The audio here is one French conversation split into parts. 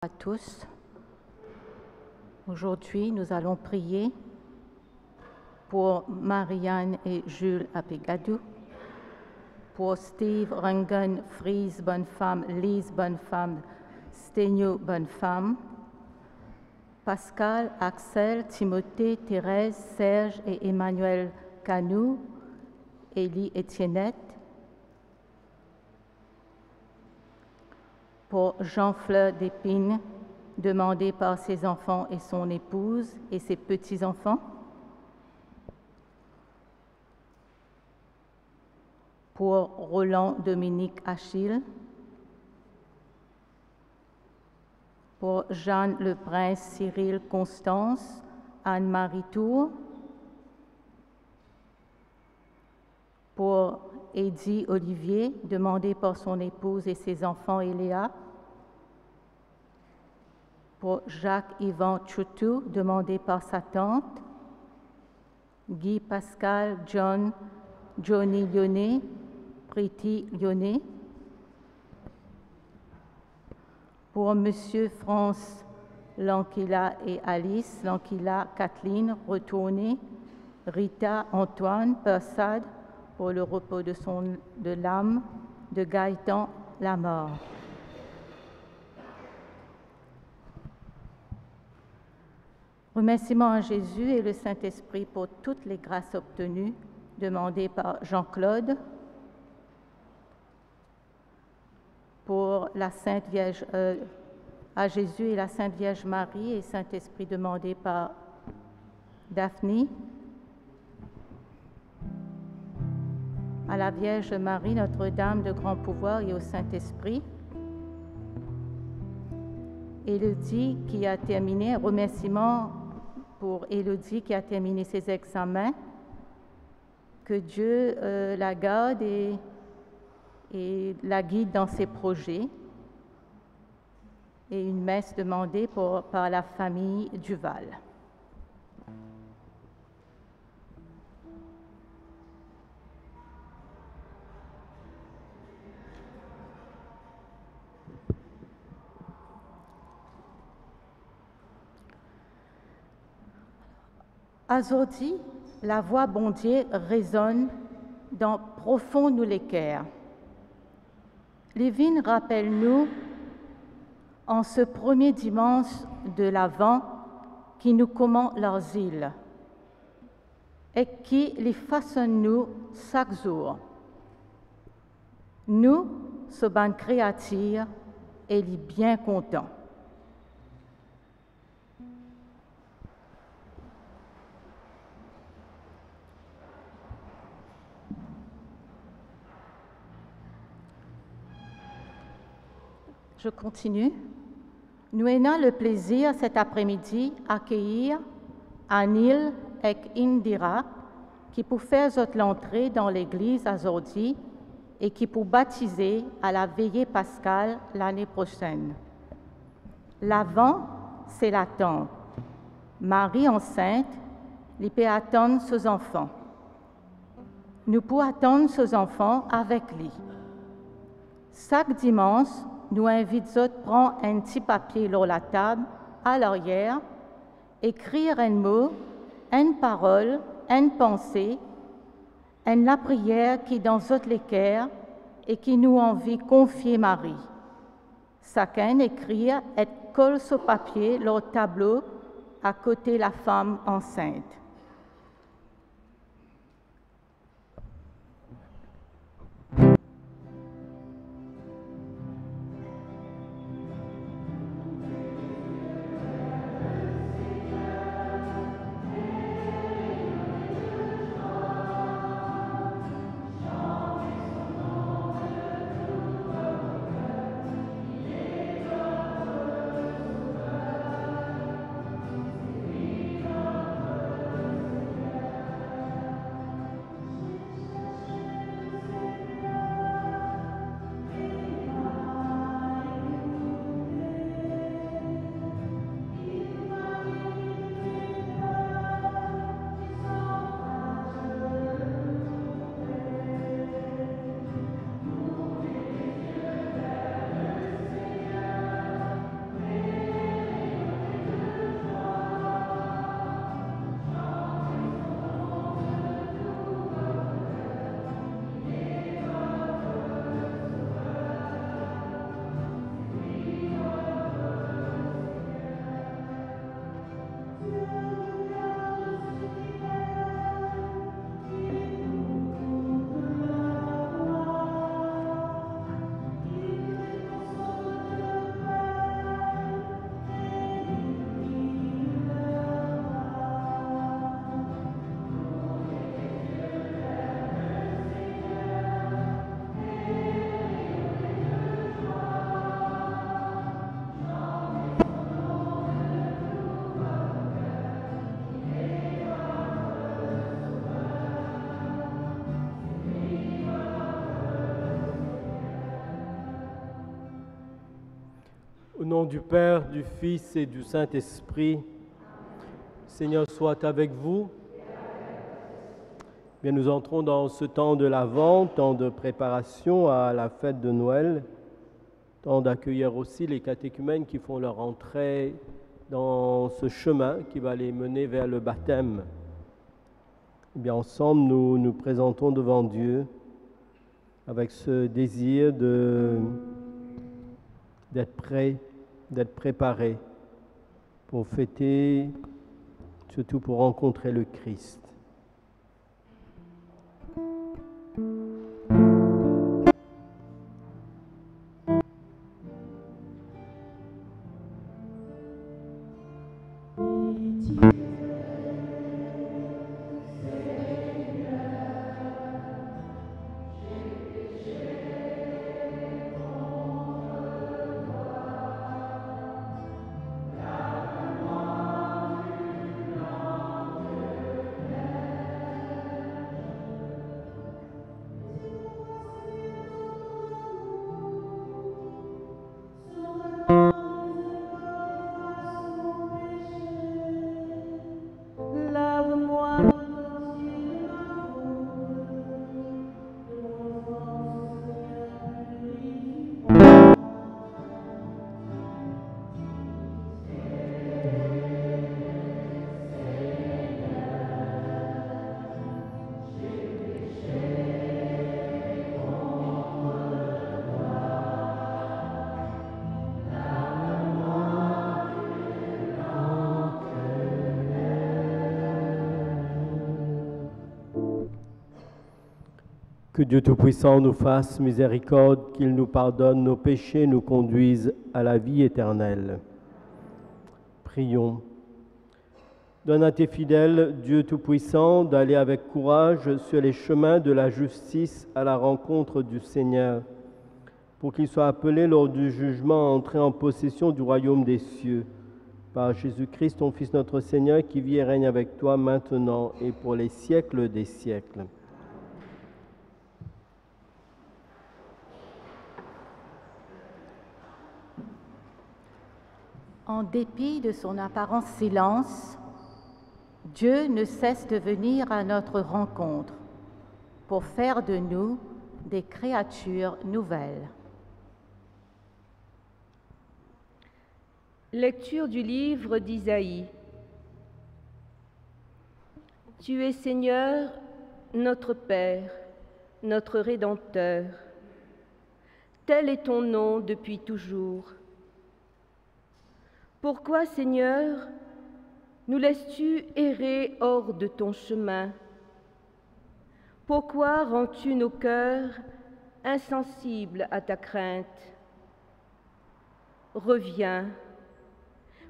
À tous. Aujourd'hui, nous allons prier pour Marianne et Jules Apegadou, pour Steve, Rangan, Frise, bonne femme, Lise, bonne femme, Sténio, bonne femme, Pascal, Axel, Timothée, Thérèse, Serge et Emmanuel Canou, Élie Etiennette, pour Jean-Fleur Despines, demandé par ses enfants et son épouse et ses petits-enfants. Pour Roland Dominique Achille. Pour Jeanne Le Prince, Cyril Constance, Anne-Marie Tour. Pour Eddie Olivier, demandé par son épouse et ses enfants et Léa. Pour Jacques-Yvan Choutou, demandé par sa tante. Guy Pascal, John, Johnny Lyonnais, Priti Lyonnais. Pour Monsieur France Lanquila et Alice Lanquila, Kathleen retournée, Rita Antoine Persad, pour le repos de l'âme de Gaëtan Lamort. Remerciements à Jésus et le Saint-Esprit pour toutes les grâces obtenues, demandées par Jean-Claude, pour la Sainte Vierge, à Jésus et la Sainte Vierge Marie et Saint-Esprit demandé par Daphné, à la Vierge Marie, Notre-Dame de grand pouvoir et au Saint-Esprit. Élodie qui a terminé, remerciements pour Élodie qui a terminé ses examens, que Dieu la garde et la guide dans ses projets, et une messe demandée par la famille Duval. Aujourd'hui, la voix bon Dieu résonne dans profond nous l'équerre. Lévin rappelle-nous en ce premier dimanche de l'Avent qui nous commande leurs îles et qui les façonne nous chaque jour. Nous, ce ban créature, et les bien contents. Je continue. Nous avons le plaisir cet après-midi d'accueillir Anil et Indira qui pour faire l'entrée dans l'église aujourd'hui et qui pour baptiser à la veillée pascale l'année prochaine. L'avant, c'est l'attente. Marie enceinte, il peut attendre ses enfants. Nous pouvons attendre ses enfants avec lui. Chaque dimanche, nous invitons à prendre un petit papier sur la table, à l'arrière, écrire un mot, une parole, une pensée, la prière qui dans notre l'équerre et qui nous envie confier Marie. Chacun écrit et colle ce papier sur le tableau à côté de la femme enceinte. Au nom du Père, du Fils et du Saint-Esprit, Seigneur soit avec vous. Bien, nous entrons dans ce temps de l'Avent, temps de préparation à la fête de Noël, temps d'accueillir aussi les catéchumènes qui font leur entrée dans ce chemin qui va les mener vers le baptême. Bien, ensemble, nous nous présentons devant Dieu avec ce désir d'être prêts, d'être préparés pour fêter, surtout pour rencontrer le Christ. Que Dieu Tout-Puissant nous fasse miséricorde, qu'il nous pardonne nos péchés, nous conduise à la vie éternelle. Prions. Donne à tes fidèles, Dieu Tout-Puissant, d'aller avec courage sur les chemins de la justice à la rencontre du Seigneur, pour qu'ils soient appelés lors du jugement à entrer en possession du royaume des cieux. Par Jésus-Christ, ton Fils notre Seigneur, qui vit et règne avec toi maintenant et pour les siècles des siècles. En dépit de son apparent silence, Dieu ne cesse de venir à notre rencontre pour faire de nous des créatures nouvelles. Lecture du livre d'Isaïe. Tu es Seigneur, notre Père, notre Rédempteur. Tel est ton nom depuis toujours. Pourquoi, Seigneur, nous laisses-tu errer hors de ton chemin? Pourquoi rends-tu nos cœurs insensibles à ta crainte? Reviens,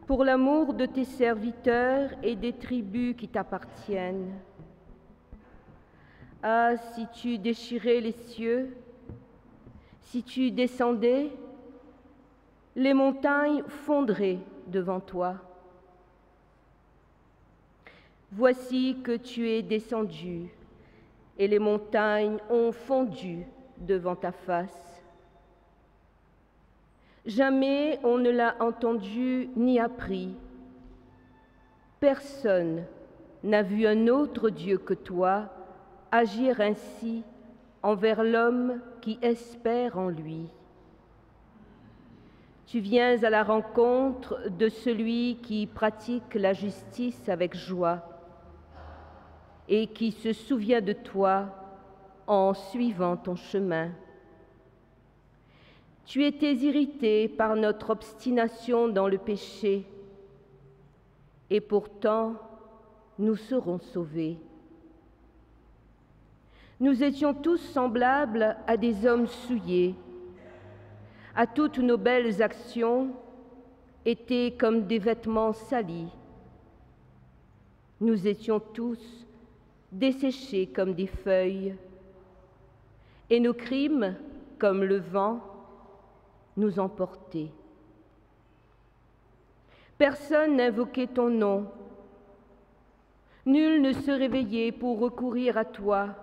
pour l'amour de tes serviteurs et des tribus qui t'appartiennent. Ah, si tu déchirais les cieux, si tu descendais, les montagnes fondraient devant toi. Voici que tu es descendu, et les montagnes ont fondu devant ta face. Jamais on ne l'a entendu ni appris. Personne n'a vu un autre Dieu que toi agir ainsi envers l'homme qui espère en lui. Tu viens à la rencontre de celui qui pratique la justice avec joie et qui se souvient de toi en suivant ton chemin. Tu étais irrité par notre obstination dans le péché, et pourtant nous serons sauvés. Nous étions tous semblables à des hommes souillés. À toutes nos belles actions étaient comme des vêtements salis. Nous étions tous desséchés comme des feuilles, et nos crimes, comme le vent, nous emportaient. Personne n'invoquait ton nom. Nul ne se réveillait pour recourir à toi,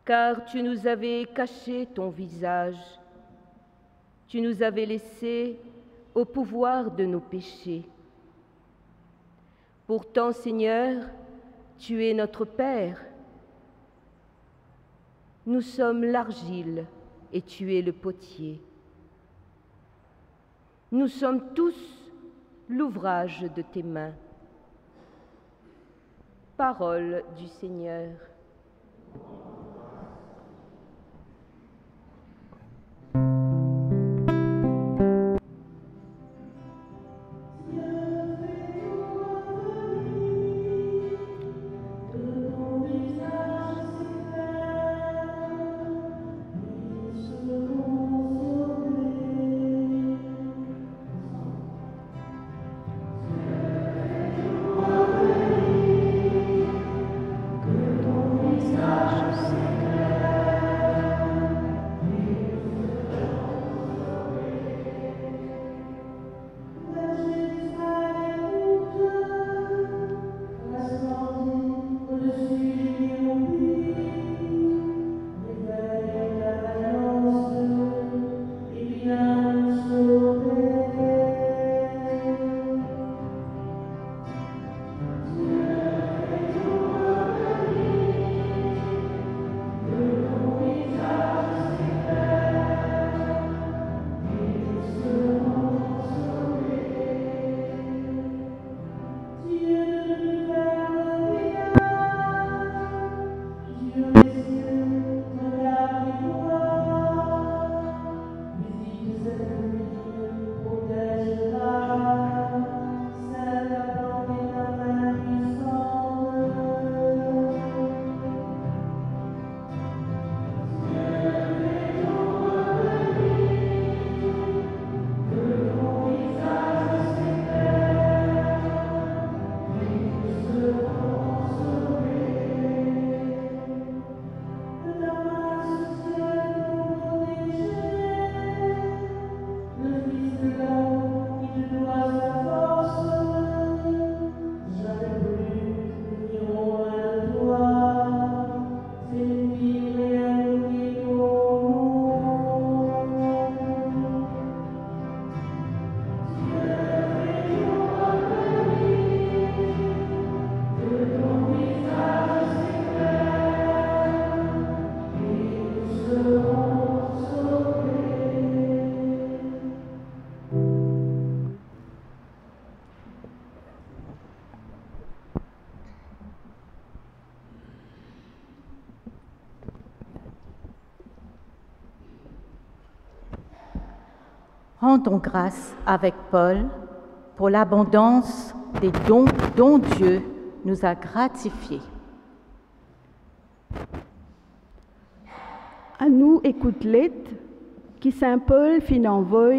car tu nous avais caché ton visage. tu nous avais laissés au pouvoir de nos péchés. Pourtant, Seigneur, tu es notre Père. Nous sommes l'argile et tu es le potier. Nous sommes tous l'ouvrage de tes mains. Parole du Seigneur. Rendons grâce avec Paul pour l'abondance des dons dont Dieu nous a gratifiés. À nous écoute l'être qui Saint Paul fin envoie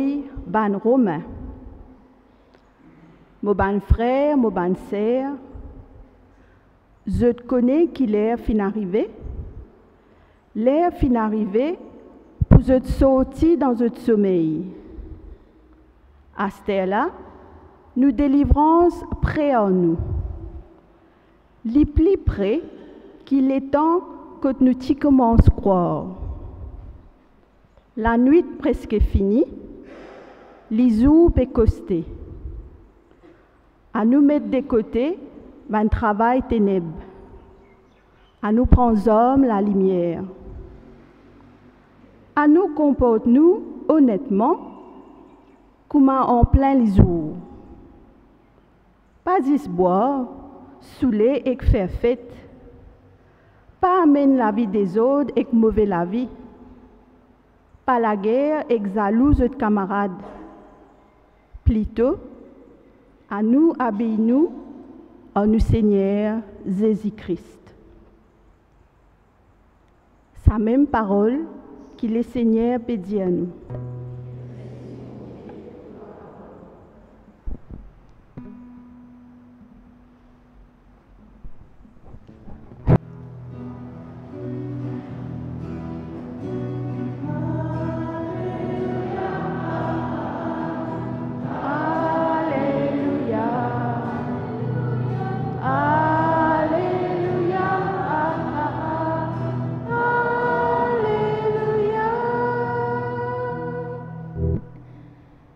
ban Romain. Mon ban frère, mon ban sœur, je te connais qui l'air fin arrivé. L'air fin arrivé pour je te sortir dans un sommeil. À cette heure-là, nous délivrance près en nous. Les plus près qu'il est temps que nous t'y commençons à croire. La nuit presque finie, les jours pécostés. À nous mettre de côté, un travail ténèbres. À nous prendre hommes la lumière. À nous comporte-nous honnêtement, comme en plein les jours. Pas d'y boire, saouler et faire fête. Pas amène la vie des autres et mauvais la vie. Pas la guerre et jalouse de camarades. Plutôt, à nous habille-nous en nous Seigneur Jésus-Christ. Sa même parole qu'il est Seigneur peut dire à nous.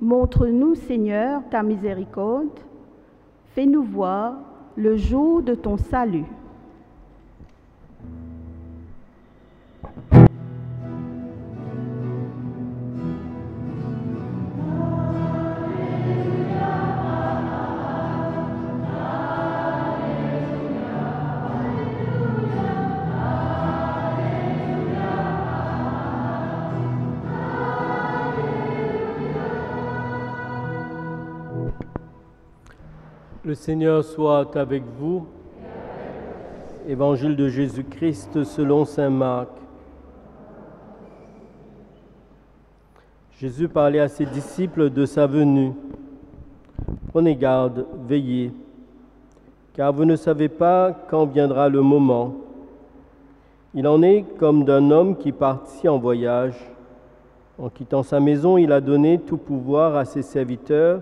Montre-nous, Seigneur, ta miséricorde. Fais-nous voir le jour de ton salut. Le Seigneur soit avec vous. Évangile de Jésus-Christ selon saint Marc. Jésus parlait à ses disciples de sa venue. Prenez garde, veillez, car vous ne savez pas quand viendra le moment. Il en est comme d'un homme qui partit en voyage. En quittant sa maison, il a donné tout pouvoir à ses serviteurs,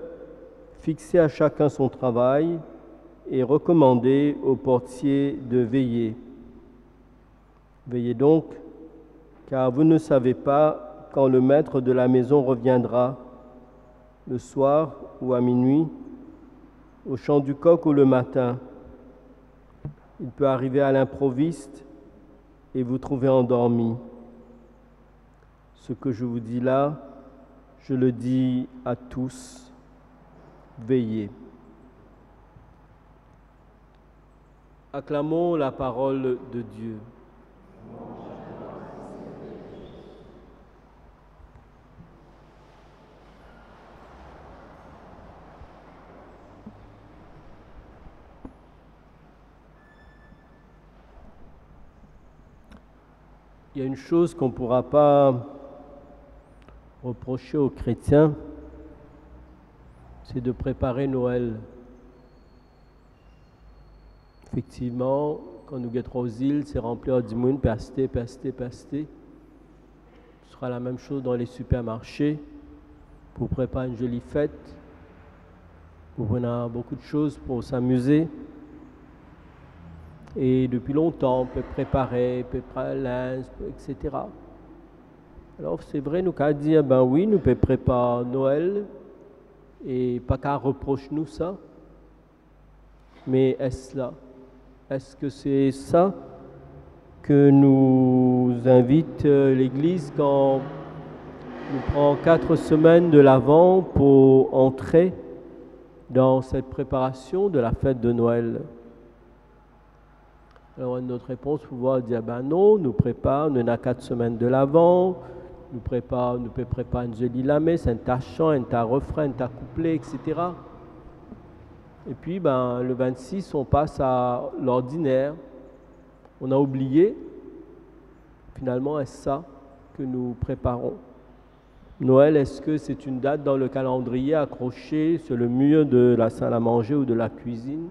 fixé à chacun son travail et recommandé aux portiers de veiller. Veillez donc, car vous ne savez pas quand le maître de la maison reviendra, le soir ou à minuit, au chant du coq ou le matin. Il peut arriver à l'improviste et vous trouver endormi. Ce que je vous dis là, je le dis à tous. Veillez. Acclamons la parole de Dieu. Il y a une chose qu'on ne pourra pas reprocher aux chrétiens, c'est de préparer Noël. Effectivement, quand nous guetterons aux îles, c'est rempli à dimoun, pasté. Ce sera la même chose dans les supermarchés, pour préparer une jolie fête, pour prendre beaucoup de choses pour s'amuser. Et depuis longtemps, on peut préparer linge, etc. Alors c'est vrai, nous qu'à dire, ben oui, nous pouvons préparer Noël, et pas qu'à reprocher nous ça, mais est-ce là? Est-ce que c'est ça que nous invite l'Église quand nous prenons 4 semaines de l'Avent pour entrer dans cette préparation de la fête de Noël? Alors notre réponse pouvoir dire ben non, nous préparons, nous avons 4 semaines de l'Avent, nous pouvons préparer une jolie lamesse, un tas chant, un tas refrain, un tas couplet, etc. Et puis ben, le 26, on passe à l'ordinaire. On a oublié, finalement, est-ce ça que nous préparons? Noël, est-ce que c'est une date dans le calendrier accrochée sur le mur de la salle à manger ou de la cuisine?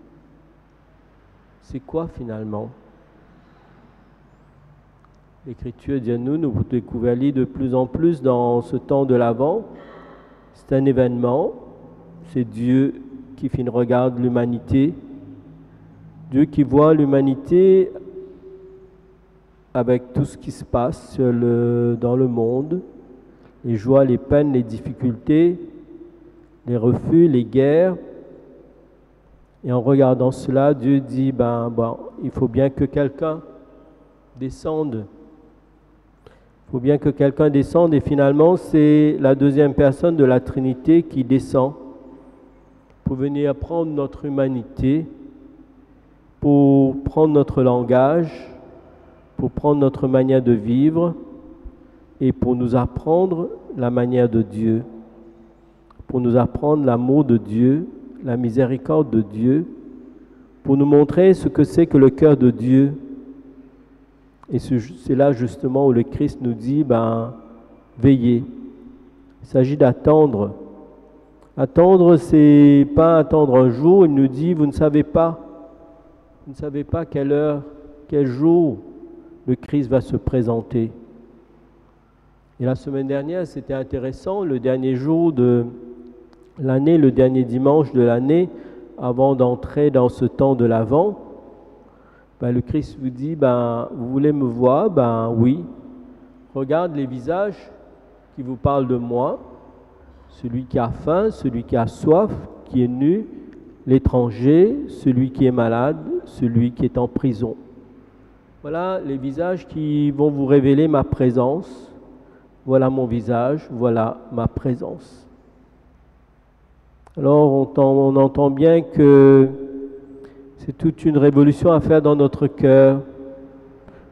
C'est quoi finalement? L'Écriture dit à nous découvrons de plus en plus dans ce temps de l'Avent. C'est un événement, c'est Dieu qui regarde l'humanité, Dieu qui voit l'humanité avec tout ce qui se passe dans le monde, les joies, les peines, les difficultés, les refus, les guerres. Et en regardant cela, Dieu dit, il faut bien que quelqu'un descende. Il faut bien que quelqu'un descende, et finalement, c'est la deuxième personne de la Trinité qui descend pour venir prendre notre humanité, pour prendre notre langage, pour prendre notre manière de vivre et pour nous apprendre la manière de Dieu, pour nous apprendre l'amour de Dieu, la miséricorde de Dieu, pour nous montrer ce que c'est que le cœur de Dieu. Et c'est là justement où le Christ nous dit, veillez. Il s'agit d'attendre. Attendre, c'est pas attendre un jour. Il nous dit, vous ne savez pas quelle heure, quel jour le Christ va se présenter. Et la semaine dernière, c'était intéressant, le dernier jour de l'année, le dernier dimanche de l'année, avant d'entrer dans ce temps de l'Avent, le Christ vous dit, vous voulez me voir? Oui. Regarde les visages qui vous parlent de moi. celui qui a faim, celui qui a soif, qui est nu, l'étranger, celui qui est malade, celui qui est en prison. Voilà les visages qui vont vous révéler ma présence. Voilà mon visage, voilà ma présence. Alors on entend bien que c'est toute une révolution à faire dans notre cœur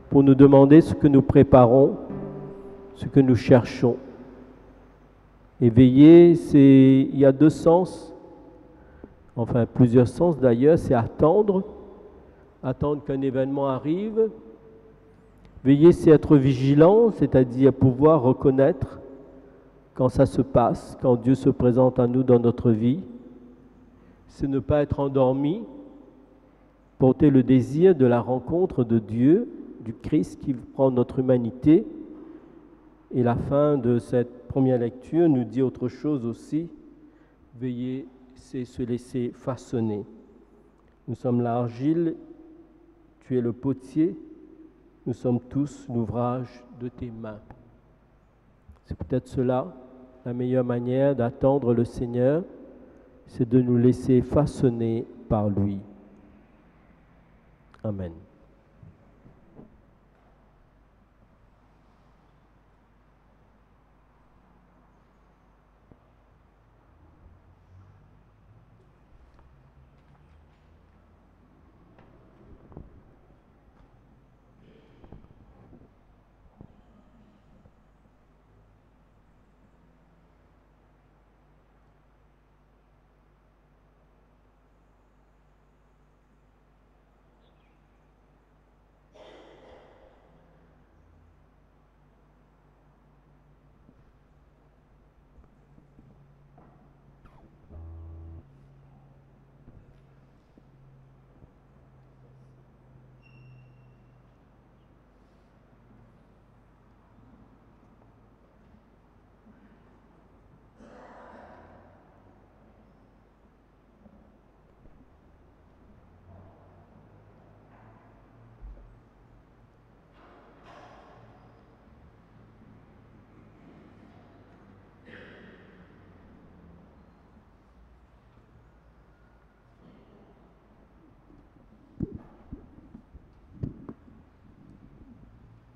pour nous demander ce que nous préparons, ce que nous cherchons. Et veiller, il y a deux sens, enfin plusieurs sens d'ailleurs, c'est attendre qu'un événement arrive. Veiller, c'est être vigilant, c'est-à-dire pouvoir reconnaître quand ça se passe, quand Dieu se présente à nous dans notre vie. C'est ne pas être endormi, porter le désir de la rencontre de Dieu, du Christ qui prend notre humanité. Et la fin de cette première lecture nous dit autre chose aussi. Veiller, c'est se laisser façonner. Nous sommes l'argile, tu es le potier, nous sommes tous l'ouvrage de tes mains. C'est peut-être cela, la meilleure manière d'attendre le Seigneur, c'est de nous laisser façonner par lui. Amen.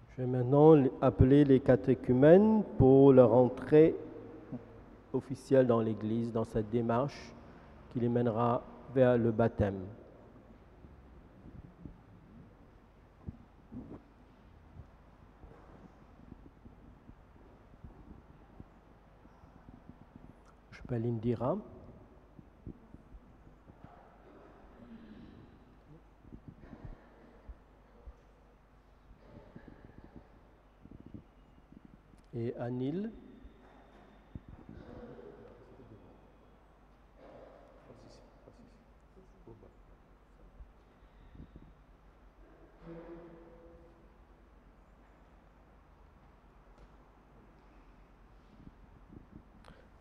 Je vais maintenant appeler les catéchumènes pour leur entrée officielle dans l'Église, dans cette démarche qui les mènera vers le baptême. Je m'appelle Indira. Et Anil.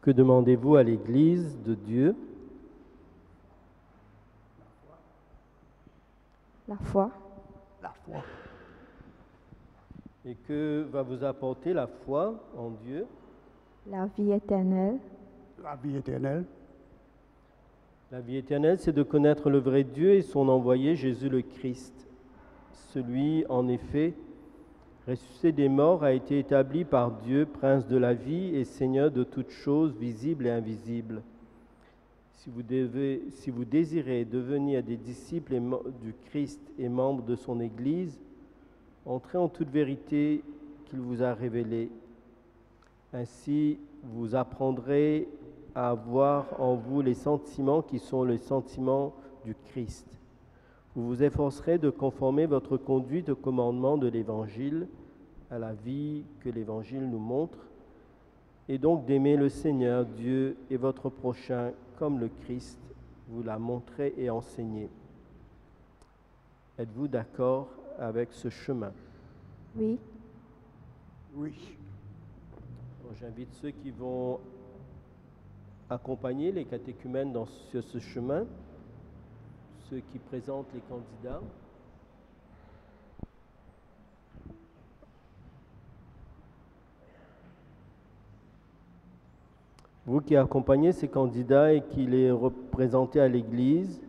Que demandez-vous à l'Église de Dieu? La foi. La foi. Et que va vous apporter la foi en Dieu? La vie éternelle. La vie éternelle. La vie éternelle, c'est de connaître le vrai Dieu et son envoyé, Jésus le Christ. Celui, en effet, ressuscité des morts, a été établi par Dieu, prince de la vie et seigneur de toutes choses, visibles et invisibles. Si vous désirez devenir des disciples du Christ et membres de son Église, entrez en toute vérité qu'il vous a révélée. Ainsi, vous apprendrez à avoir en vous les sentiments qui sont les sentiments du Christ. Vous vous efforcerez de conformer votre conduite au commandement de l'Évangile, à la vie que l'Évangile nous montre, et donc d'aimer le Seigneur, Dieu et votre prochain comme le Christ vous l'a montré et enseigné. Êtes-vous d'accord avec ce chemin? Oui. Oui. J'invite ceux qui vont accompagner les catéchumènes sur ce chemin, ceux qui présentent les candidats. Vous qui accompagnez ces candidats et qui les représentez à l'Église,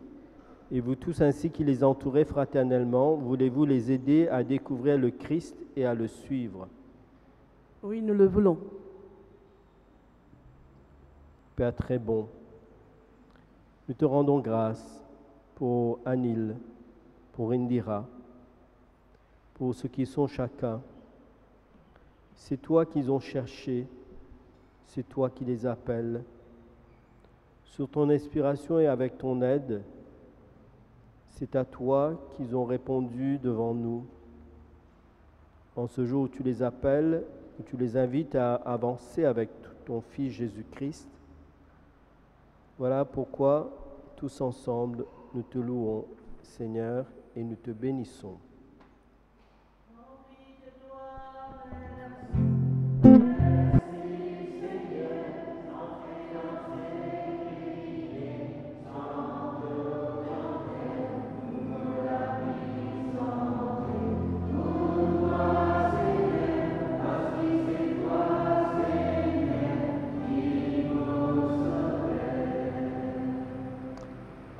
et vous tous ainsi qui les entourez fraternellement, voulez-vous les aider à découvrir le Christ et à le suivre? Oui, nous le voulons. Père très bon, nous te rendons grâce pour Anil, pour Indira, pour ceux qui sont chacun. C'est toi qu'ils ont cherché, c'est toi qui les appelles. Sur ton inspiration et avec ton aide, c'est à toi qu'ils ont répondu devant nous. En ce jour où tu les appelles, où tu les invites à avancer avec ton Fils Jésus-Christ, voilà pourquoi, tous ensemble, nous te louons, Seigneur, et nous te bénissons.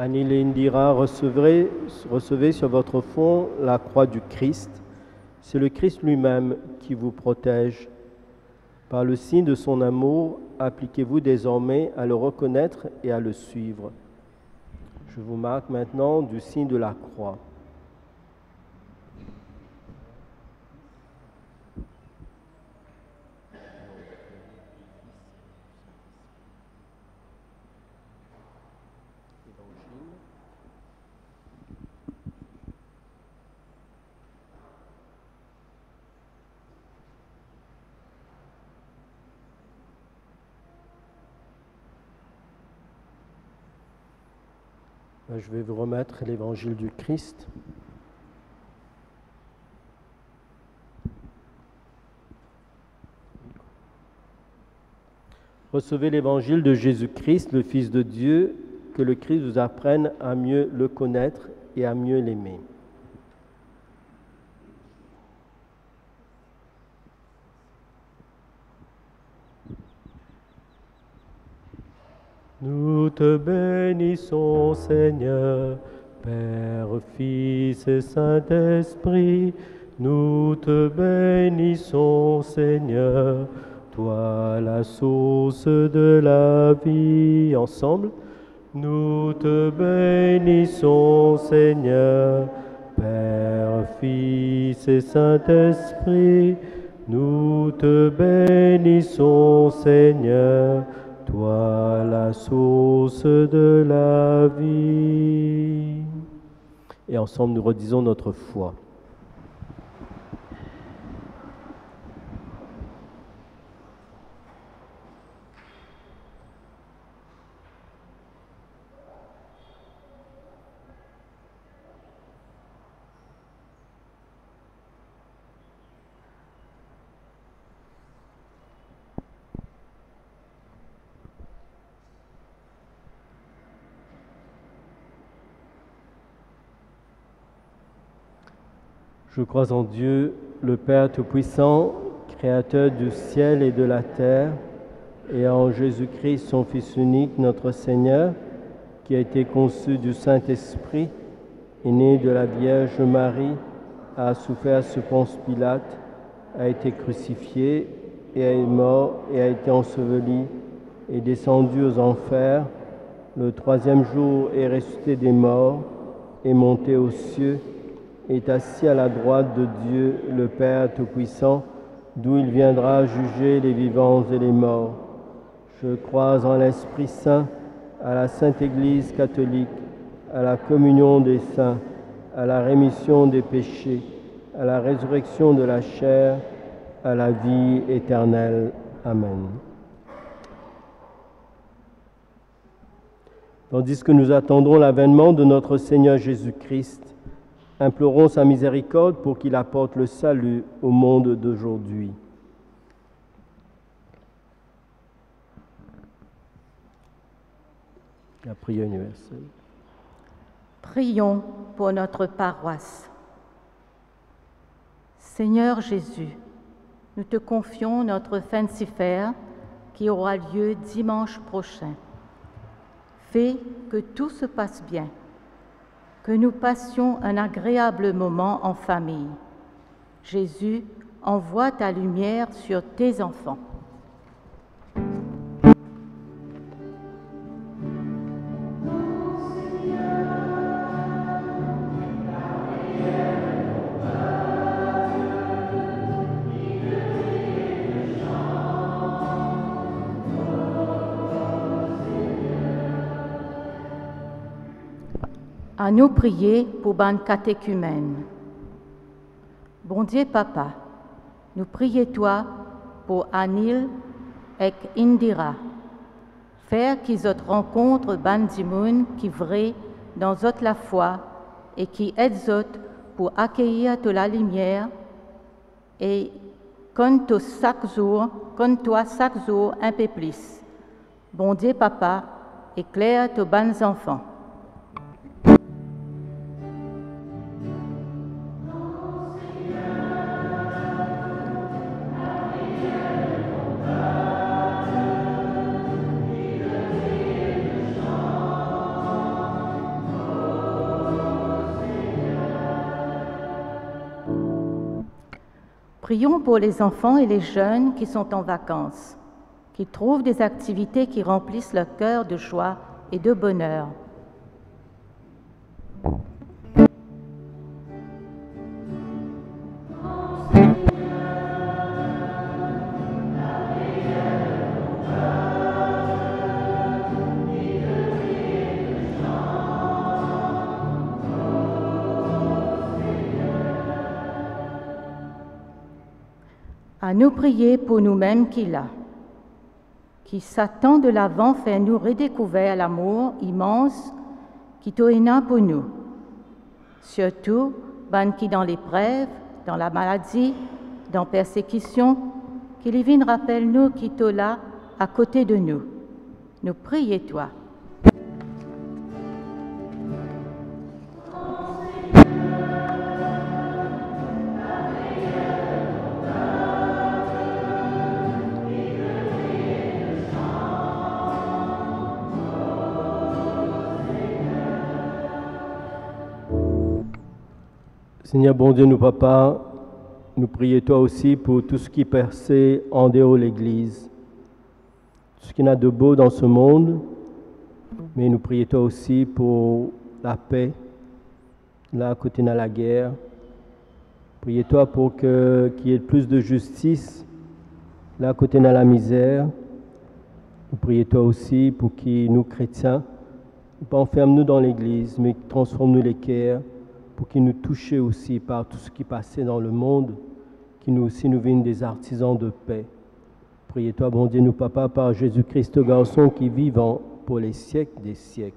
Anil et Indira, recevez sur votre front la croix du Christ. C'est le Christ lui-même qui vous protège. Par le signe de son amour, appliquez-vous désormais à le reconnaître et à le suivre. Je vous marque maintenant du signe de la croix. Je vais vous remettre l'évangile du Christ. Recevez l'évangile de Jésus-Christ, le Fils de Dieu, que le Christ vous apprenne à mieux le connaître et à mieux l'aimer. Nous te bénissons, Seigneur, Père, Fils et Saint-Esprit. Nous te bénissons, Seigneur, toi la source de la vie. Ensemble, nous te bénissons, Seigneur, Père, Fils et Saint-Esprit. Nous te bénissons, Seigneur, toi la source de la vie. Et ensemble, nous redisons notre foi. Je crois en Dieu, le Père Tout-Puissant, Créateur du ciel et de la terre, et en Jésus-Christ, son Fils unique, notre Seigneur, qui a été conçu du Saint-Esprit, est né de la Vierge Marie, a souffert sous Ponce Pilate, a été crucifié, et est mort, et a été enseveli, est descendu aux enfers. Le troisième jour est ressuscité des morts, est monté aux cieux, est assis à la droite de Dieu, le Père Tout-Puissant, d'où il viendra juger les vivants et les morts. Je crois en l'Esprit Saint, à la Sainte Église catholique, à la communion des saints, à la rémission des péchés, à la résurrection de la chair, à la vie éternelle. Amen. Tandis que nous attendons l'avènement de notre Seigneur Jésus-Christ, implorons sa miséricorde pour qu'il apporte le salut au monde d'aujourd'hui. La prière universelle. Prions pour notre paroisse. Seigneur Jésus, nous te confions notre Fancifère qui aura lieu dimanche prochain. Fais que tout se passe bien, que nous passions un agréable moment en famille. Jésus, envoie ta lumière sur tes enfants. À nous prier pour ban catéchumène. Bon Dieu Papa, nous prions toi pour Anil et Indira, faire qu'ils autres rencontrent ban dimoun qui vrai dans autres la foi et qui aident autres pour accueillir de la lumière et comme toi chaque jour un peu plus. Bon Dieu Papa, éclaire tes bons enfants. Prions pour les enfants et les jeunes qui sont en vacances, qui trouvent des activités qui remplissent leur cœur de joie et de bonheur. À nous prier pour nous-mêmes qui Satan de l'avant fait nous redécouvrir l'amour immense qui t'oïna pour nous. Surtout, ban qui dans l'épreuve, dans la maladie, dans la persécution, qui les vignes rappellent nous qui t'es là à côté de nous. Nous prions toi. Seigneur bon Dieu, nous papa, nous prions toi aussi pour tout ce qui perçait en dehors de l'Église, tout ce qu'il y a de beau dans ce monde, mais nous prions toi aussi pour la paix, là à côté de la guerre. Prions toi pour qu'il y ait plus de justice, là à côté de la misère. Nous prions toi aussi pour que nous chrétiens, pas enferme-nous dans l'Église, mais transforme-nous les cœurs, pour qu'il nous touche aussi par tout ce qui passait dans le monde, qui nous aussi nous vienne des artisans de paix. Priez-toi, bon Dieu, nous, Papa, par Jésus-Christ, garçon qui vivant pour les siècles des siècles.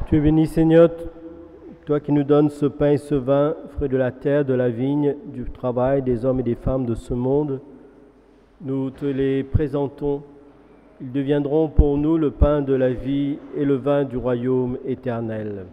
Tu es béni, Seigneur, toi qui nous donnes ce pain et ce vin, fruit de la terre, de la vigne, du travail des hommes et des femmes de ce monde. Nous te les présentons. Ils deviendront pour nous le pain de la vie et le vin du royaume éternel.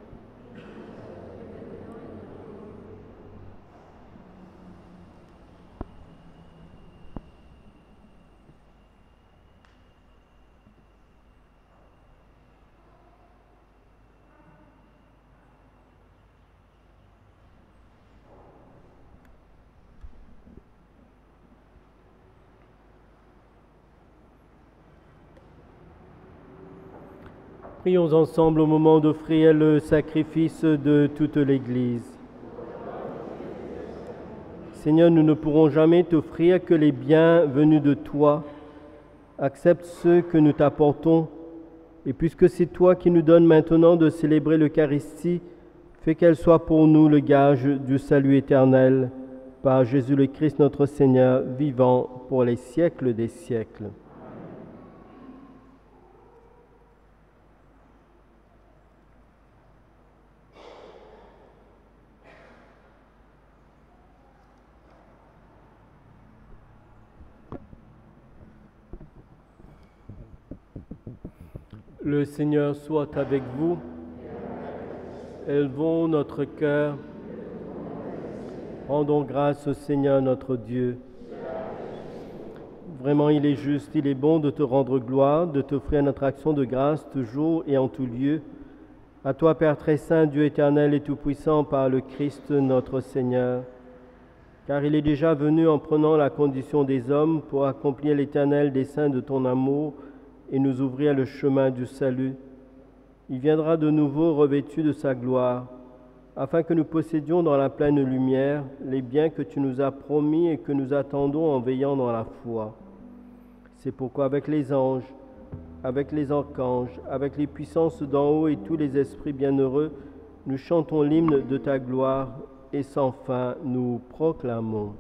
Prions ensemble au moment d'offrir le sacrifice de toute l'Église. Seigneur, nous ne pourrons jamais t'offrir que les biens venus de toi. Accepte ceux que nous t'apportons, et puisque c'est toi qui nous donnes maintenant de célébrer l'Eucharistie, fais qu'elle soit pour nous le gage du salut éternel, par Jésus le Christ notre Seigneur, vivant pour les siècles des siècles. Le Seigneur soit avec vous. Élevons notre cœur. Rendons grâce au Seigneur notre Dieu. Vraiment, il est juste, il est bon de te rendre gloire, de t'offrir notre action de grâce toujours et en tout lieu. À toi, Père très saint, Dieu éternel et tout-puissant, par le Christ notre Seigneur. Car il est déjà venu en prenant la condition des hommes pour accomplir l'éternel dessein de ton amour et nous ouvrir le chemin du salut. Il viendra de nouveau revêtu de sa gloire, afin que nous possédions dans la pleine lumière les biens que tu nous as promis et que nous attendons en veillant dans la foi. C'est pourquoi avec les anges, avec les archanges, avec les puissances d'en haut et tous les esprits bienheureux, nous chantons l'hymne de ta gloire et sans fin nous proclamons.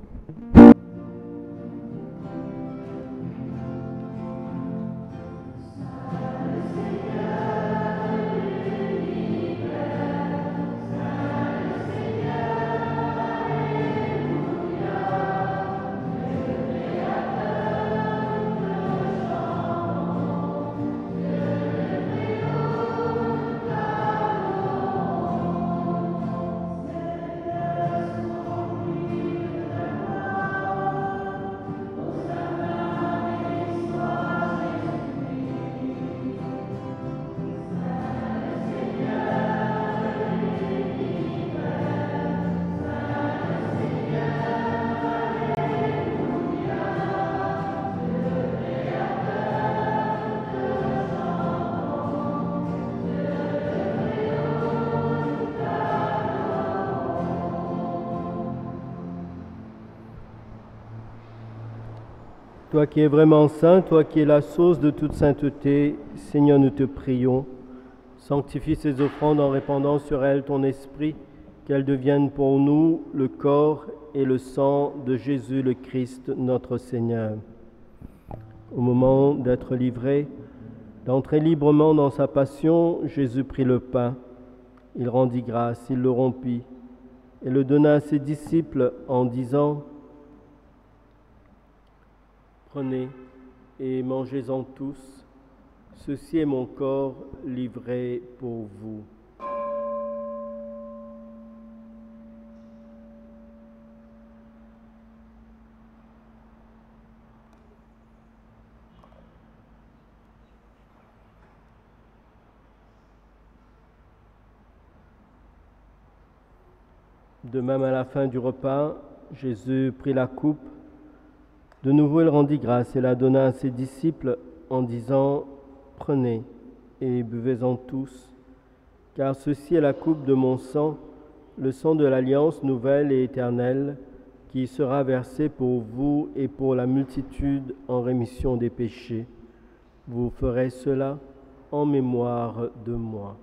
Toi qui es vraiment saint, toi qui es la source de toute sainteté, Seigneur, nous te prions. Sanctifie ces offrandes en répandant sur elles ton esprit, qu'elles deviennent pour nous le corps et le sang de Jésus le Christ, notre Seigneur. Au moment d'être livré, d'entrer librement dans sa passion, Jésus prit le pain. Il rendit grâce, il le rompit et le donna à ses disciples en disant: Prenez et mangez-en tous, ceci est mon corps livré pour vous. De même, à la fin du repas, Jésus prit la coupe. De nouveau, il rendit grâce et la donna à ses disciples en disant: Prenez et buvez-en tous, car ceci est la coupe de mon sang, le sang de l'alliance nouvelle et éternelle, qui sera versé pour vous et pour la multitude en rémission des péchés. Vous ferez cela en mémoire de moi.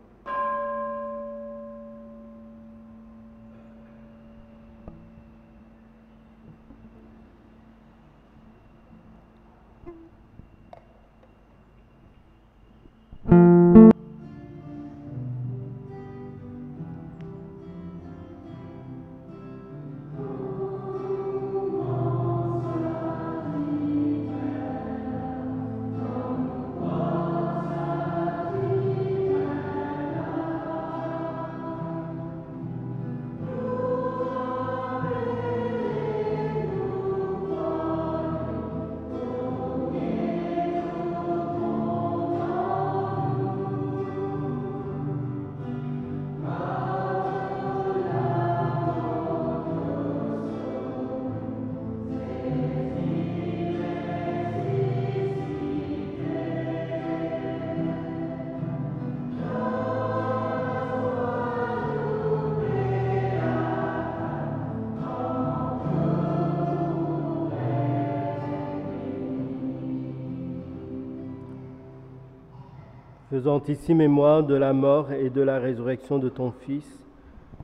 Faisant ici mémoire de la mort et de la résurrection de ton Fils,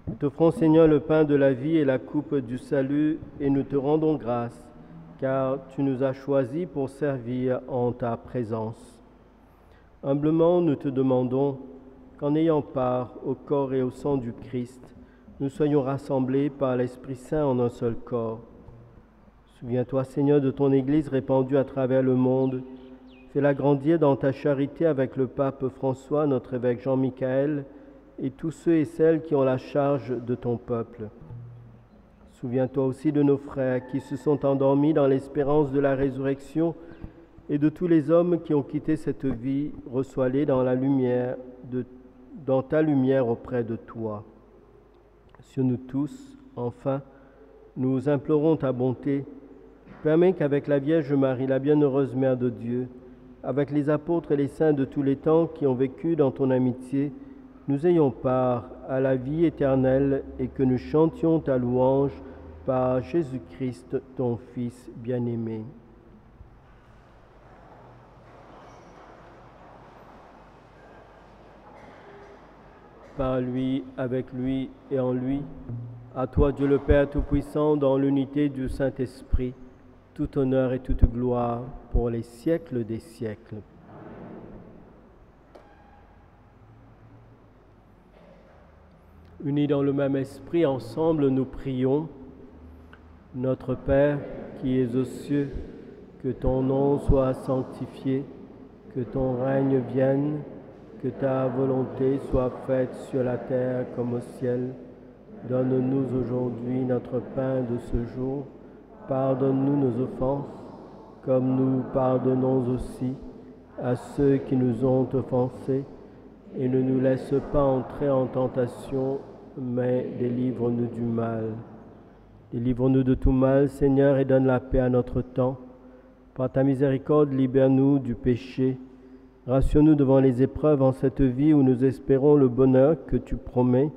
nous t'offrons, Seigneur, le pain de la vie et la coupe du salut, et nous te rendons grâce, car tu nous as choisis pour servir en ta présence. Humblement, nous te demandons qu'en ayant part au corps et au sang du Christ, nous soyons rassemblés par l'Esprit Saint en un seul corps. Souviens-toi, Seigneur, de ton Église répandue à travers le monde. Fais-la grandir dans ta charité avec le pape François, notre évêque Jean-Michel, et tous ceux et celles qui ont la charge de ton peuple. Souviens-toi aussi de nos frères qui se sont endormis dans l'espérance de la résurrection et de tous les hommes qui ont quitté cette vie. Reçois-les dans ta lumière auprès de toi. Sur nous tous, enfin, nous implorons ta bonté. Permets qu'avec la Vierge Marie, la bienheureuse Mère de Dieu, avec les apôtres et les saints de tous les temps qui ont vécu dans ton amitié, nous ayons part à la vie éternelle et que nous chantions ta louange par Jésus-Christ, ton Fils bien-aimé. Par lui, avec lui et en lui, à toi Dieu le Père Tout-Puissant, dans l'unité du Saint-Esprit, tout honneur et toute gloire pour les siècles des siècles. Unis dans le même esprit, ensemble nous prions. Notre Père qui es aux cieux, que ton nom soit sanctifié, que ton règne vienne, que ta volonté soit faite sur la terre comme au ciel. Donne-nous aujourd'hui notre pain de ce jour. Pardonne-nous nos offenses, comme nous pardonnons aussi à ceux qui nous ont offensés. Et ne nous laisse pas entrer en tentation, mais délivre-nous du mal. Délivre-nous de tout mal, Seigneur, et donne la paix à notre temps. Par ta miséricorde, libère-nous du péché. Rassure-nous devant les épreuves en cette vie où nous espérons le bonheur que tu promets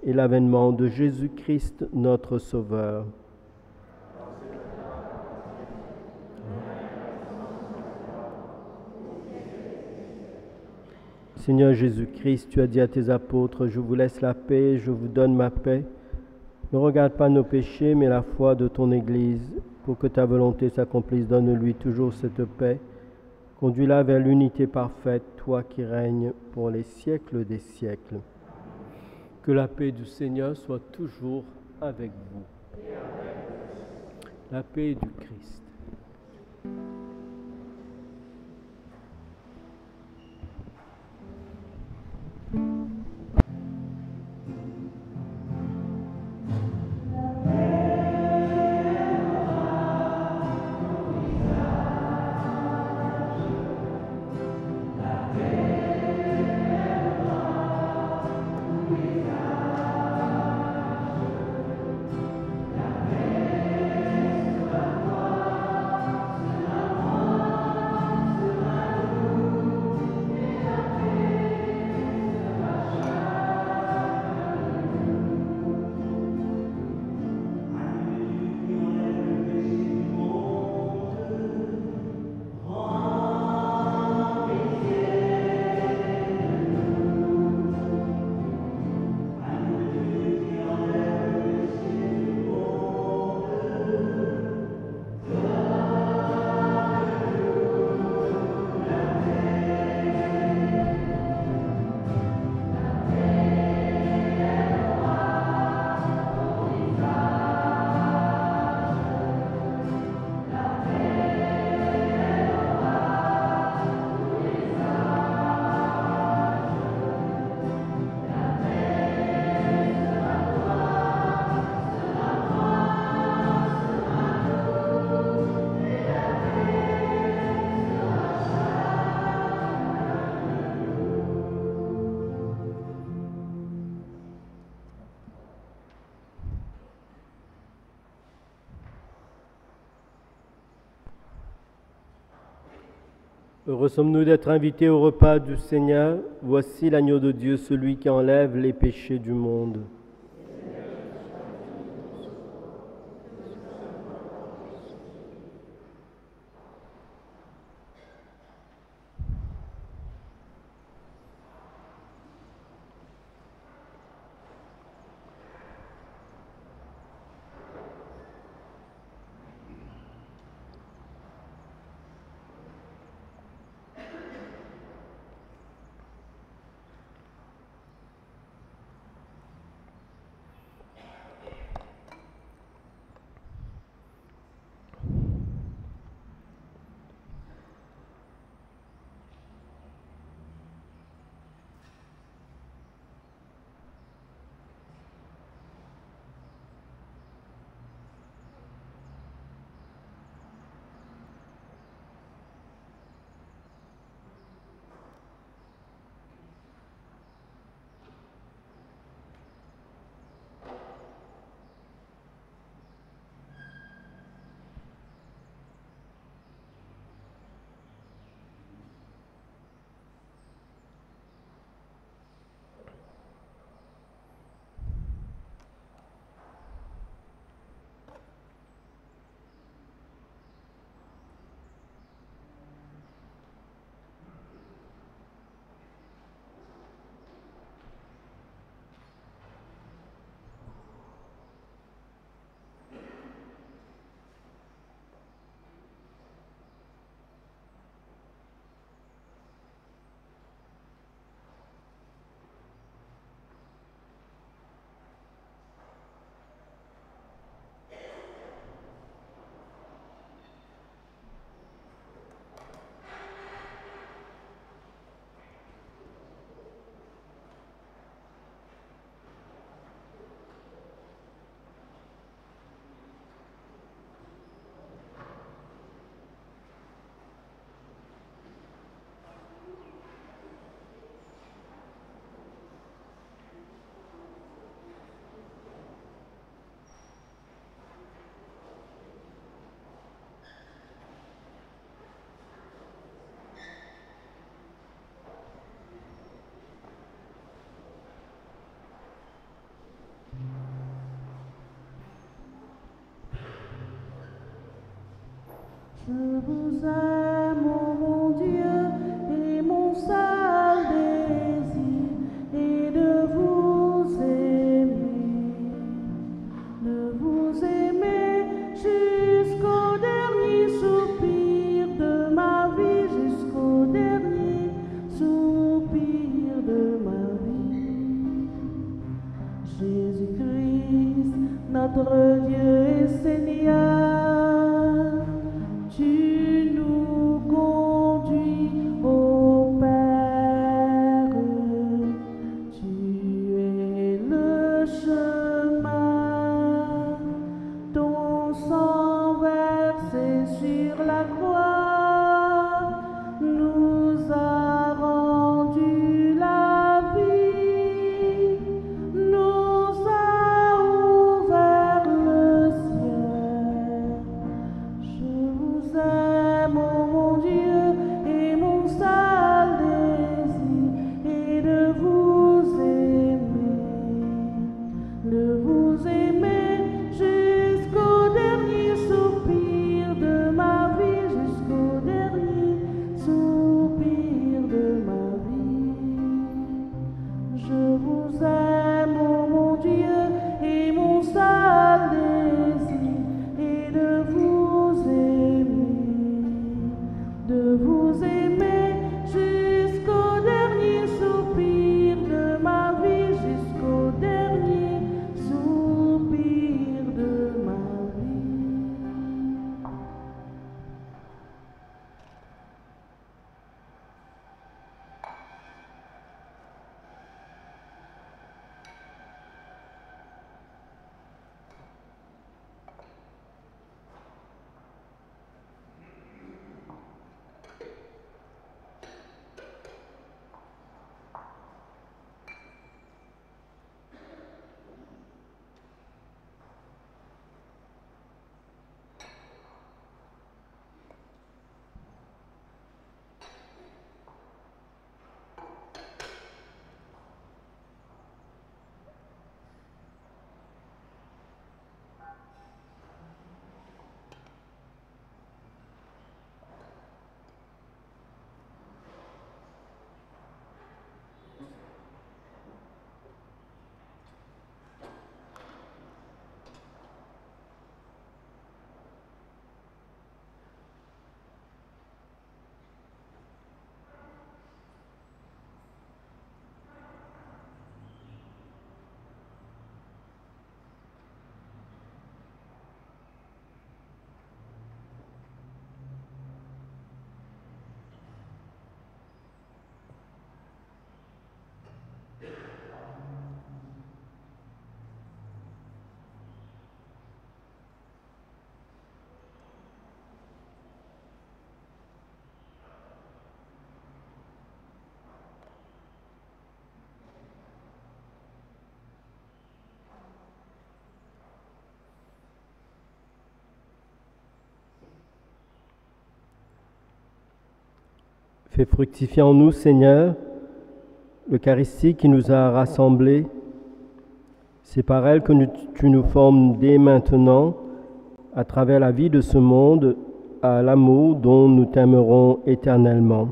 et l'avènement de Jésus-Christ, notre Sauveur. Seigneur Jésus-Christ, tu as dit à tes apôtres, « Je vous laisse la paix, je vous donne ma paix. Ne regarde pas nos péchés, mais la foi de ton Église. Pour que ta volonté s'accomplisse, donne-lui toujours cette paix. Conduis-la vers l'unité parfaite, toi qui règnes pour les siècles des siècles. » Que la paix du Seigneur soit toujours avec vous. La paix du Christ. Heureux sommes-nous d'être invités au repas du Seigneur. Voici l'agneau de Dieu, celui qui enlève les péchés du monde. Je vous aime, ô mon Dieu, et mon seul désir est de vous aimer, jusqu'au dernier soupir de ma vie, jusqu'au dernier soupir de ma vie. Jésus-Christ, notre Dieu et Seigneur, tu nous conduis au Père, tu es le chemin, ton sang versé sur la croix nous a rendu la vie, nous a ouvert le ciel. Je vous aime, ô mon Dieu, et mon seul désir est de vous aimer jusqu'au dernier soupir de ma vie, jusqu'au dernier soupir de ma vie. Je vous aime, ô mon Dieu, et mon seul désir est de vous aimer jusqu'au dernier soupir de ma vie, jusqu'au dernier soupir de ma vie. Fais fructifier en nous, Seigneur, l'Eucharistie qui nous a rassemblés. C'est par elle que tu nous formes dès maintenant, à travers la vie de ce monde, à l'amour dont nous t'aimerons éternellement.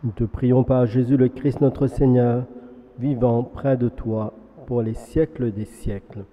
Nous te prions par Jésus le Christ notre Seigneur, vivant près de toi pour les siècles des siècles.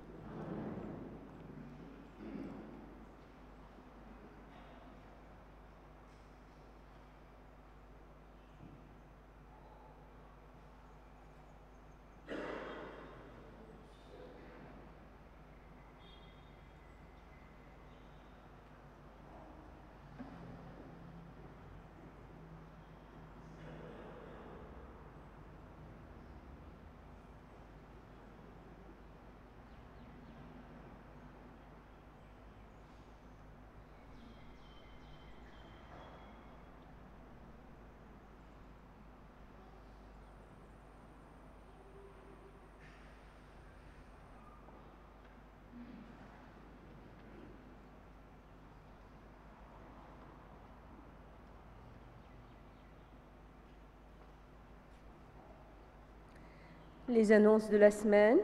Les annonces de la semaine.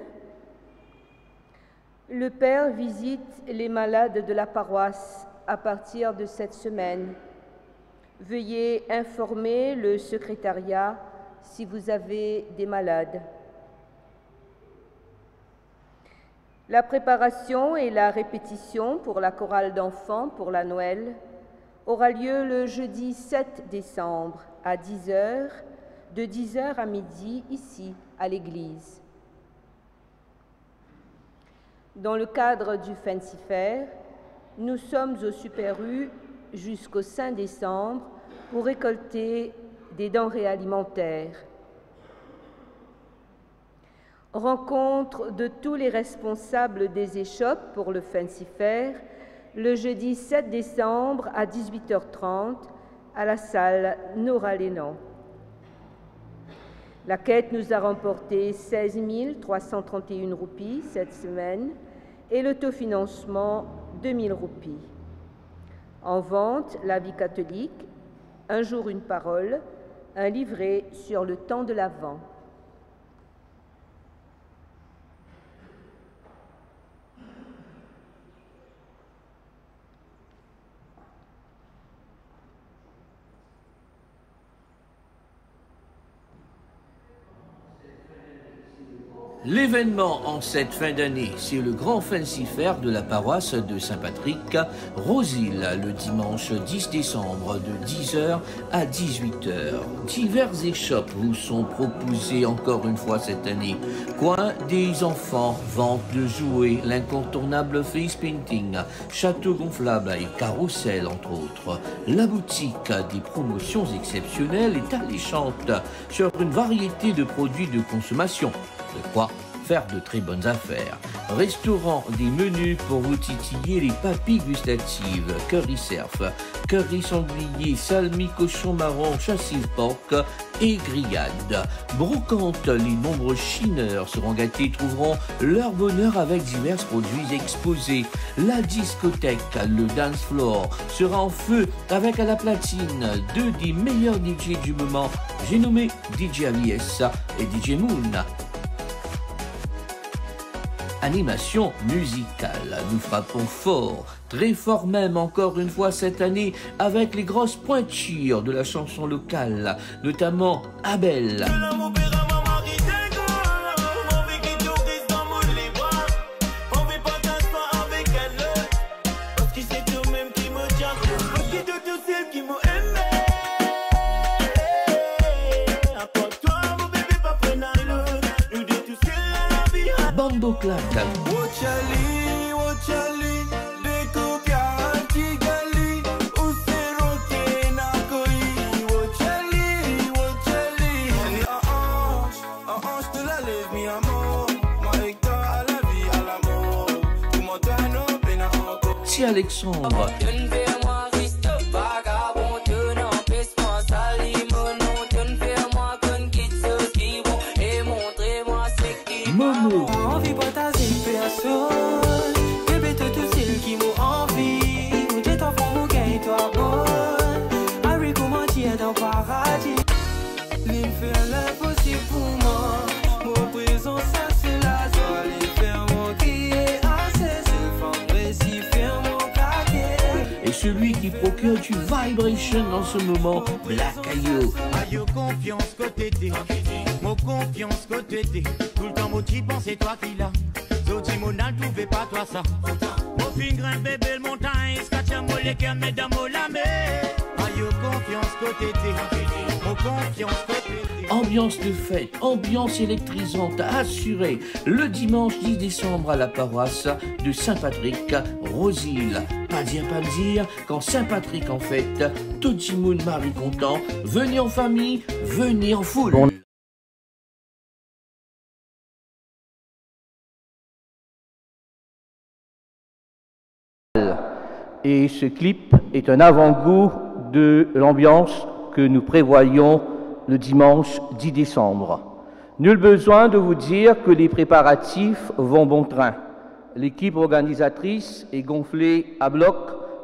Le Père visite les malades de la paroisse à partir de cette semaine. Veuillez informer le secrétariat si vous avez des malades. La préparation et la répétition pour la chorale d'enfants pour la Noël aura lieu le jeudi 7 décembre à 10h, de 10h à midi, ici, à l'église. Dans le cadre du Fancy Fair, nous sommes au Super U jusqu'au 5 décembre pour récolter des denrées alimentaires. Rencontre de tous les responsables des échoppes pour le Fancy Fair, le jeudi 7 décembre à 18h30 à la salle Nora Lénan. La quête nous a remporté 16 331 roupies cette semaine et l'autofinancement 2000 roupies. En vente, la vie catholique, un jour une parole, un livret sur le temps de l'Avent. L'événement en cette fin d'année, c'est le grand Fancy Fair de la paroisse de Saint-Patrick, Rosille, le dimanche 10 décembre de 10h à 18h. Divers échoppes vous sont proposés encore une fois cette année. Coin des enfants, vente de jouets, l'incontournable face painting, château gonflable et carrousel entre autres. La boutique des promotions exceptionnelles est alléchante sur une variété de produits de consommation. De quoi faire de très bonnes affaires. Restaurant, des menus pour vous titiller les papilles gustatives, curry surf, curry sanglier, salmi cochon marron, chassis porc et grillade. Brocante, les nombreux chineurs seront gâtés et trouveront leur bonheur avec divers produits exposés. La discothèque, le dance floor, sera en feu avec à la platine deux des meilleurs DJ du moment, j'ai nommé DJ Avies et DJ Moon. Animation musicale. Nous frappons fort, très fort même encore une fois cette année avec les grosses pointures de la chanson locale, notamment Abel. Bambo Clap. Si Alexandre. Momo. Envie partager personne, bébé tout celle qui m'a envie, mon Dieu t'en font mon gain toi bonne, Harry comment tu es dans paradis, il fait l'impossible pour moi, mon présent ça c'est la joie, il fait mon crier, assez c'est femme récit, faire mon claquer. Et celui qui procure du vibration en ce moment, Black Ayo. Ayo confiance côté t'es, mon confiance côté t'es, tout le temps mon qui pense c'est toi qui l'as, Zoti mon n'a trouvé pas toi ça, mon finger bébé le montagne, scatcha mon les cœurs mesdames la mer, ayo confiance côté t'es, mon confiance côté t'es. Ambiance de fête, ambiance électrisante assurée le dimanche 10 décembre à la paroisse de Saint-Patrick, Rosille. Pas dire, quand Saint-Patrick en fête, tout le monde Marie content, venez en famille, venez en foule. Et ce clip est un avant-goût de l'ambiance que nous prévoyons le dimanche 10 décembre. Nul besoin de vous dire que les préparatifs vont bon train. L'équipe organisatrice est gonflée à bloc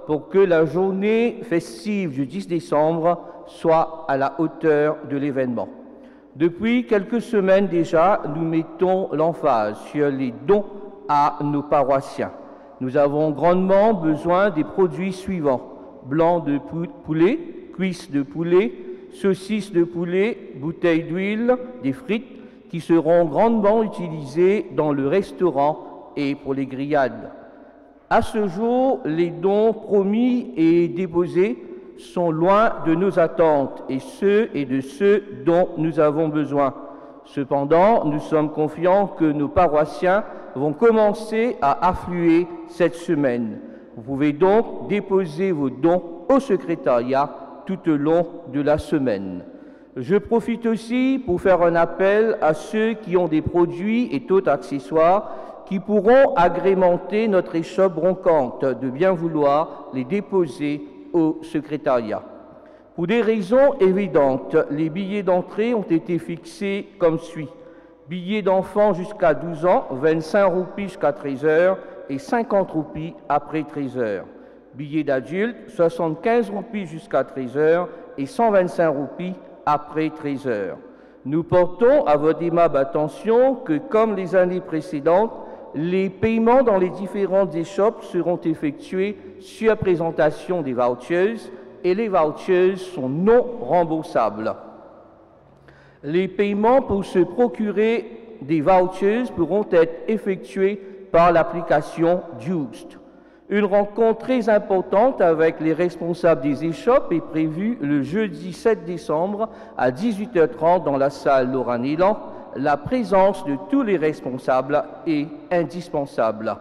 pour que la journée festive du 10 décembre soit à la hauteur de l'événement. Depuis quelques semaines déjà, nous mettons l'emphase sur les dons à nos paroissiens. Nous avons grandement besoin des produits suivants: blanc de poulet, cuisses de poulet, saucisses de poulet, bouteilles d'huile, des frites qui seront grandement utilisées dans le restaurant et pour les grillades. À ce jour, les dons promis et déposés sont loin de nos attentes et de ceux dont nous avons besoin. Cependant, nous sommes confiants que nos paroissiens vont commencer à affluer cette semaine. Vous pouvez donc déposer vos dons au secrétariat tout au long de la semaine. Je profite aussi pour faire un appel à ceux qui ont des produits et autres accessoires qui pourront agrémenter notre échoppe broncante, de bien vouloir les déposer au secrétariat. Pour des raisons évidentes, les billets d'entrée ont été fixés comme suit. Billets d'enfants jusqu'à 12 ans, 25 roupies jusqu'à 13 heures et 50 roupies après 13 heures. Billets d'adultes, 75 roupies jusqu'à 13 heures et 125 roupies après 13 heures. Nous portons à votre aimable attention que, comme les années précédentes, les paiements dans les différentes échoppes seront effectués sur présentation des vouchers et les vouchers sont non remboursables. Les paiements pour se procurer des vouchers pourront être effectués par l'application Just. Une rencontre très importante avec les responsables des échoppes est prévue le jeudi 7 décembre à 18h30 dans la salle Laurent Nélan. La présence de tous les responsables est indispensable.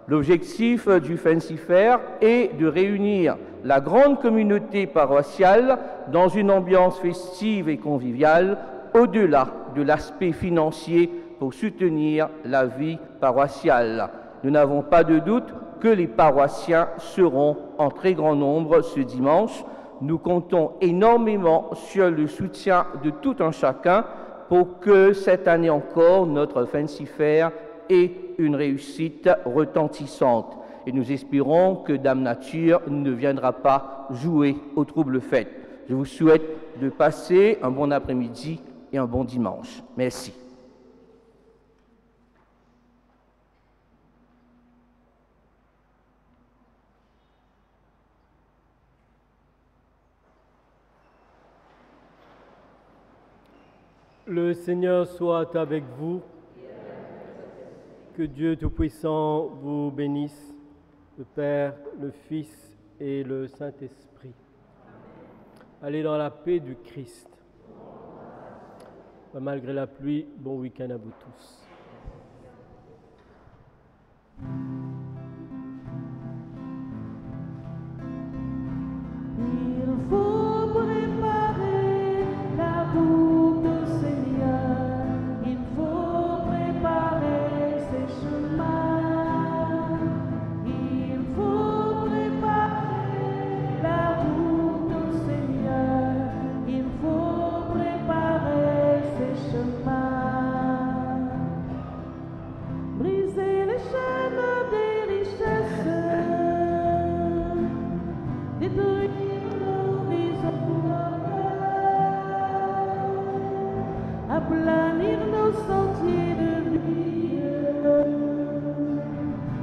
L'objectif du Fancy Fair est de réunir la grande communauté paroissiale dans une ambiance festive et conviviale, au-delà de l'aspect financier pour soutenir la vie paroissiale. Nous n'avons pas de doute que les paroissiens seront en très grand nombre ce dimanche. Nous comptons énormément sur le soutien de tout un chacun pour que cette année encore, notre Fancy Fair ait une réussite retentissante. Et nous espérons que Dame Nature ne viendra pas jouer aux troubles fêtes. Je vous souhaite de passer un bon après-midi et un bon dimanche. Merci. Le Seigneur soit avec vous. Que Dieu Tout-Puissant vous bénisse, le Père, le Fils et le Saint-Esprit. Allez dans la paix du Christ. Malgré la pluie, bon week-end à vous tous. Il faut préparer la route au Seigneur, il faut préparer ses chemins, il faut préparer la route au Seigneur, il faut préparer ses chemins, briser les chaînes des richesses, détruire aplanir nos sentiers de vie,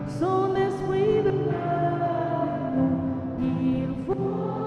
son esprit de paix, il faut